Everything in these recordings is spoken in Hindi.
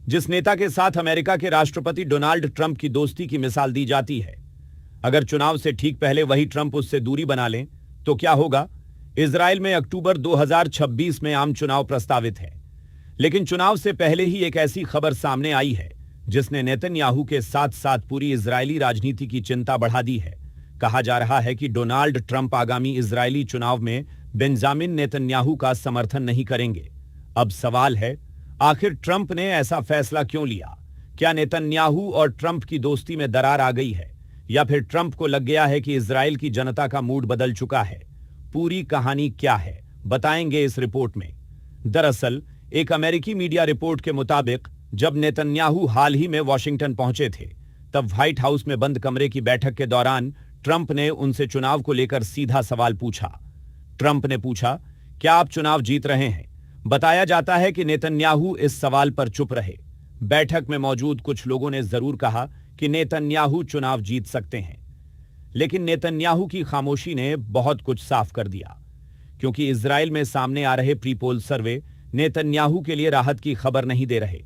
जिस नेता के साथ अमेरिका के राष्ट्रपति डोनाल्ड ट्रंप की दोस्ती की मिसाल दी जाती है, अगर चुनाव से ठीक पहले वही ट्रंप उससे दूरी बना लें तो क्या होगा? इजराइल में अक्टूबर 2026 में आम चुनाव प्रस्तावित है, लेकिन चुनाव से पहले ही एक ऐसी खबर सामने आई है जिसने नेतन्याहू के साथ साथ पूरी इजरायली राजनीति की चिंता बढ़ा दी है। कहा जा रहा है कि डोनाल्ड ट्रंप आगामी इजरायली चुनाव में बेंजामिन नेतन्याहू का समर्थन नहीं करेंगे। अब सवाल है, आखिर ट्रंप ने ऐसा फैसला क्यों लिया? क्या नेतन्याहू और ट्रंप की दोस्ती में दरार आ गई है, या फिर ट्रंप को लग गया है कि इजराइल की जनता का मूड बदल चुका है? पूरी कहानी क्या है, बताएंगे इस रिपोर्ट में। दरअसल एक अमेरिकी मीडिया रिपोर्ट के मुताबिक जब नेतन्याहू हाल ही में वॉशिंगटन पहुंचे थे, तब व्हाइट हाउस में बंद कमरे की बैठक के दौरान ट्रंप ने उनसे चुनाव को लेकर सीधा सवाल पूछा। ट्रंप ने पूछा, क्या आप चुनाव जीत रहे हैं? बताया जाता है कि नेतन्याहू इस सवाल पर चुप रहे। बैठक में मौजूद कुछ लोगों ने जरूर कहा कि नेतन्याहू चुनाव जीत सकते हैं, लेकिन नेतन्याहू की खामोशी ने बहुत कुछ साफ कर दिया, क्योंकि इजराइल में सामने आ रहे प्री पोल सर्वे नेतन्याहू के लिए राहत की खबर नहीं दे रहे।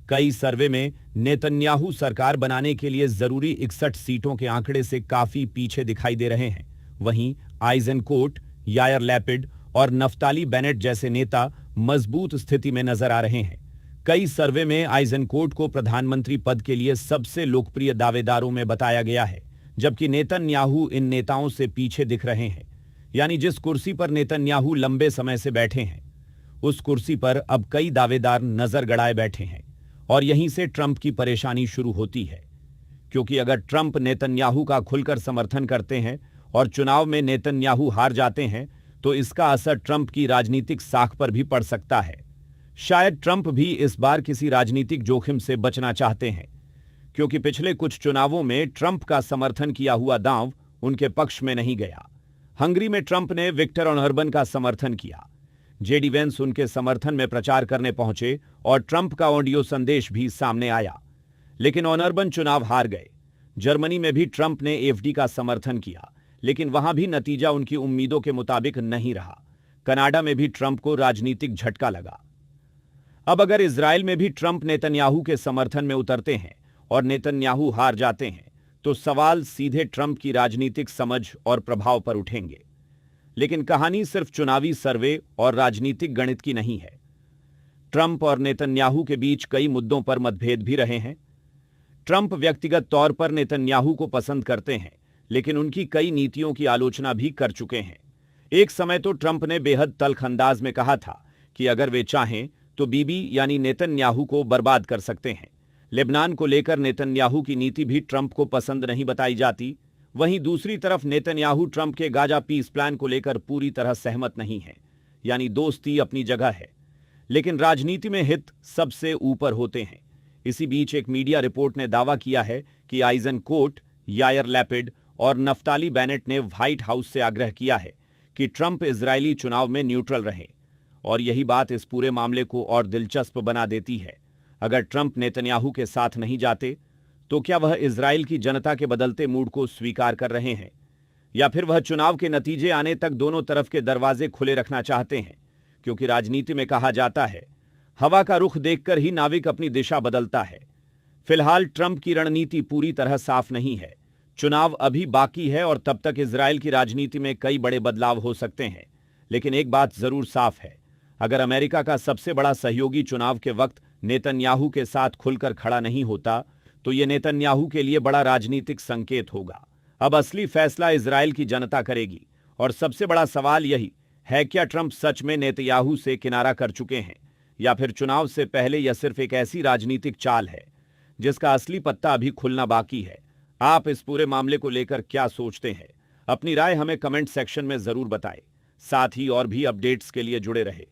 कई सर्वे में नेतन्याहू सरकार बनाने के लिए जरूरी 61 सीटों के आंकड़े से काफी पीछे दिखाई दे रहे हैं। वहीं आइजनकोट, यायर लैपिड और नफ्ताली बेनेट जैसे नेता मजबूत स्थिति में नजर आ रहे हैं। कई सर्वे में आइजनकोट को प्रधानमंत्री पद के लिए सबसे लोकप्रिय दावेदारों में बताया गया है, जबकि नेतन्याहू इन नेताओं से पीछे दिख रहे हैं। यानी जिस कुर्सी पर नेतन्याहू लंबे समय से बैठे हैं, उस कुर्सी पर अब कई दावेदार नजर गड़ाए बैठे हैं। और यहीं से ट्रंप की परेशानी शुरू होती है, क्योंकि अगर ट्रंप नेतन्याहू का खुलकर समर्थन करते हैं और चुनाव में नेतन्याहू हार जाते हैं, तो इसका असर ट्रंप की राजनीतिक साख पर भी पड़ सकता है। शायद ट्रंप भी इस बार किसी राजनीतिक जोखिम से बचना चाहते हैं, क्योंकि पिछले कुछ चुनावों में ट्रंप का समर्थन किया हुआ दांव उनके पक्ष में नहीं गया। हंगरी में ट्रंप ने विक्टर ऑर्बन का समर्थन किया। जेडी वेंस उनके समर्थन में प्रचार करने पहुंचे और ट्रंप का ऑडियो संदेश भी सामने आया, लेकिन ऑर्बन चुनाव हार गए। जर्मनी में भी ट्रंप ने एफडी का समर्थन किया, लेकिन वहां भी नतीजा उनकी उम्मीदों के मुताबिक नहीं रहा। कनाडा में भी ट्रंप को राजनीतिक झटका लगा। अब अगर इजराइल में भी ट्रंप नेतन्याहू के समर्थन में उतरते हैं और नेतन्याहू हार जाते हैं, तो सवाल सीधे ट्रंप की राजनीतिक समझ और प्रभाव पर उठेंगे। लेकिन कहानी सिर्फ चुनावी सर्वे और राजनीतिक गणित की नहीं है। ट्रंप और नेतन्याहू के बीच कई मुद्दों पर मतभेद भी रहे हैं। ट्रंप व्यक्तिगत तौर पर नेतन्याहू को पसंद करते हैं, लेकिन उनकी कई नीतियों की आलोचना भी कर चुके हैं। एक समय तो ट्रंप ने बेहद तल्ख अंदाज में कहा था कि अगर वे चाहें तो बीबी यानी नेतन्याहू को बर्बाद कर सकते हैं। लेबनान को लेकर नेतन्याहू की नीति भी ट्रंप को पसंद नहीं बताई जाती। वहीं दूसरी तरफ नेतन्याहू ट्रंप के गाजा पीस प्लान को लेकर पूरी तरह सहमत नहीं है। यानी दोस्ती अपनी जगह है, लेकिन राजनीति में हित सबसे ऊपर होते हैं। इसी बीच एक मीडिया रिपोर्ट ने दावा किया है कि आइजनकोट, यायर लैपिड और नफ्ताली बेनेट ने व्हाइट हाउस से आग्रह किया है कि ट्रंप इजरायली चुनाव में न्यूट्रल रहे। और यही बात इस पूरे मामले को और दिलचस्प बना देती है। अगर ट्रंप नेतन्याहू के साथ नहीं जाते, तो क्या वह इजराइल की जनता के बदलते मूड को स्वीकार कर रहे हैं, या फिर वह चुनाव के नतीजे आने तक दोनों तरफ के दरवाजे खुले रखना चाहते हैं? क्योंकि राजनीति में कहा जाता है, हवा का रुख देखकर ही नाविक अपनी दिशा बदलता है। फिलहाल ट्रंप की रणनीति पूरी तरह साफ नहीं है। चुनाव अभी बाकी है और तब तक इजराइल की राजनीति में कई बड़े बदलाव हो सकते हैं। लेकिन एक बात जरूर साफ है, अगर अमेरिका का सबसे बड़ा सहयोगी चुनाव के वक्त नेतन्याहू के साथ खुलकर खड़ा नहीं होता, तो ये नेतन्याहू के लिए बड़ा राजनीतिक संकेत होगा। अब असली फैसला इजराइल की जनता करेगी। और सबसे बड़ा सवाल यही है, क्या ट्रंप सच में नेतन्याहू से किनारा कर चुके हैं, या फिर चुनाव से पहले यह सिर्फ एक ऐसी राजनीतिक चाल है जिसका असली पत्ता अभी खुलना बाकी है? आप इस पूरे मामले को लेकर क्या सोचते हैं? अपनी राय हमें कमेंट सेक्शन में जरूर बताएं। साथ ही और भी अपडेट्स के लिए जुड़े रहे।